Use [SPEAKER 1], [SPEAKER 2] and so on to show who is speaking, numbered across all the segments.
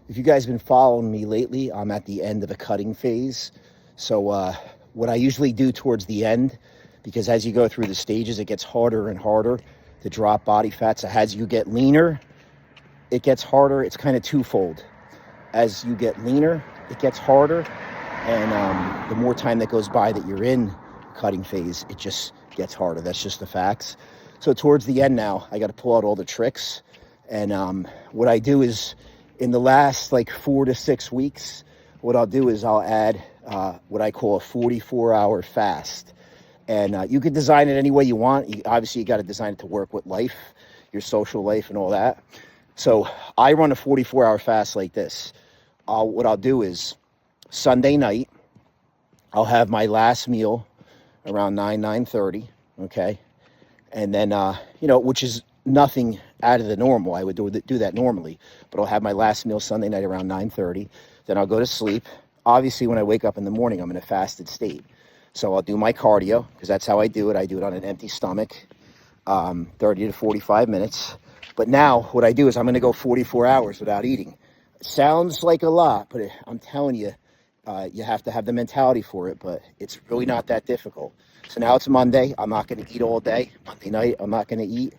[SPEAKER 1] if you guys have been following me lately, I'm at the end of the cutting phase. So what I usually do towards the end, because as you go through the stages, it gets harder and harder to drop body fat. So as you get leaner, it gets harder. It's kind of twofold. As you get leaner, it gets harder. And the more time that goes by that you're in cutting phase, it just gets harder. That's just the facts. So towards the end now, I got to pull out all the tricks. And what I do is, in the last like 4 to 6 weeks, what I'll do is I'll add what I call a 44-hour fast. And you can design it any way you want. Obviously, you got to design it to work with life, your social life and all that. So I run a 44-hour fast like this. What I'll do is Sunday night, I'll have my last meal around 9:30, okay? And then, which is nothing out of the normal. I would do that normally. But I'll have my last meal Sunday night around 9:30. Then I'll go to sleep. Obviously, when I wake up in the morning, I'm in a fasted state. So I'll do my cardio, because that's how I do it. I do it on an empty stomach, 30 to 45 minutes. But now what I do is I'm going to go 44 hours without eating. It sounds like a lot, but I'm telling you, you have to have the mentality for it, but it's really not that difficult. So now it's Monday. I'm not going to eat all day. Monday night, I'm not going to eat.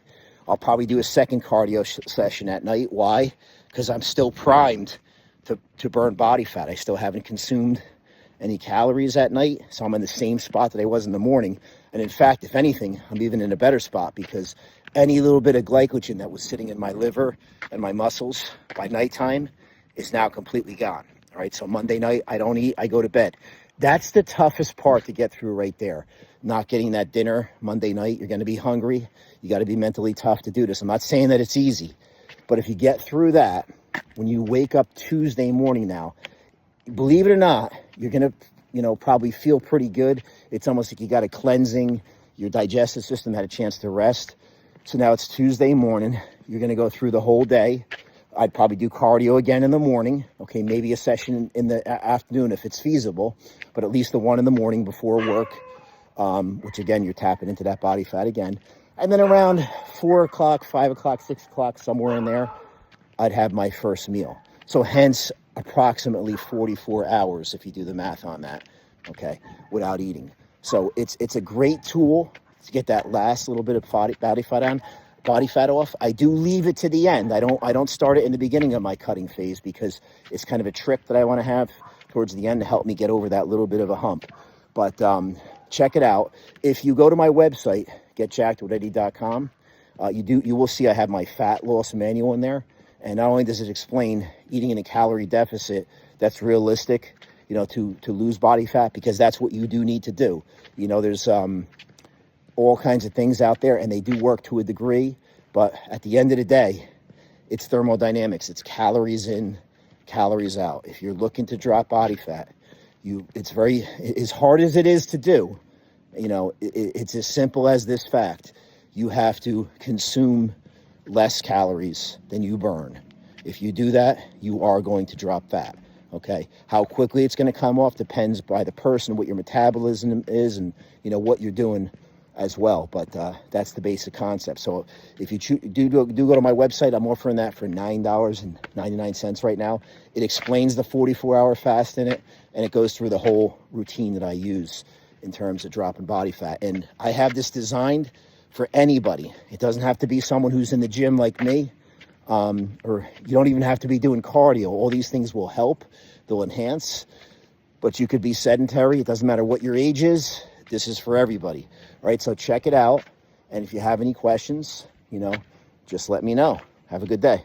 [SPEAKER 1] I'll probably do a second cardio session at night. Why? Because I'm still primed to burn body fat. I still haven't consumed any calories at night, so I'm in the same spot that I was in the morning. And in fact, if anything, I'm even in a better spot, because any little bit of glycogen that was sitting in my liver and my muscles by nighttime is now completely gone. All right, so Monday night, I don't eat, I go to bed. That's the toughest part to get through right there. Not getting that dinner Monday night. You're going to be hungry. You got to be mentally tough to do this. I'm not saying that it's easy, but if you get through that, when you wake up Tuesday morning now, believe it or not, you're going to, probably feel pretty good. It's almost like you got a cleansing. Your digestive system had a chance to rest. So now it's Tuesday morning. You're going to go through the whole day. I'd probably do cardio again in the morning. Okay, maybe a session in the afternoon if it's feasible, but at least the one in the morning before work, which again, you're tapping into that body fat again. And then around 4 o'clock, 5 o'clock, 6 o'clock, somewhere in there, I'd have my first meal. So hence approximately 44 hours if you do the math on that, okay, without eating. So it's a great tool to get that last little bit of body fat off. I do leave it to the end. I don't start it in the beginning of my cutting phase, because it's kind of a trick that I want to have towards the end to help me get over that little bit of a hump. But check it out. If you go to my website, getjackedwitheddy.com, you will see I have my fat loss manual in there. And not only does it explain eating in a calorie deficit that's realistic, to lose body fat, because that's what you do need to do. There's all kinds of things out there, and they do work to a degree, but at the end of the day, it's thermodynamics. It's calories in, calories out. If you're looking to drop body fat, it's very, as hard as it is to do, it's as simple as this fact. You have to consume less calories than you burn. If you do that, you are going to drop fat. Okay, how quickly it's going to come off depends by the person, what your metabolism is, and what you're doing as well. But that's the basic concept. So if you do go to my website, I'm offering that for $9.99 right now. It explains the 44-hour fast in it, and it goes through the whole routine that I use in terms of dropping body fat. And I have this designed for anybody. It doesn't have to be someone who's in the gym like me, or you don't even have to be doing cardio. All these things will help. They'll enhance. But you could be sedentary. It doesn't matter what your age is. This is for everybody. All right, so check it out. And if you have any questions, just let me know. Have a good day.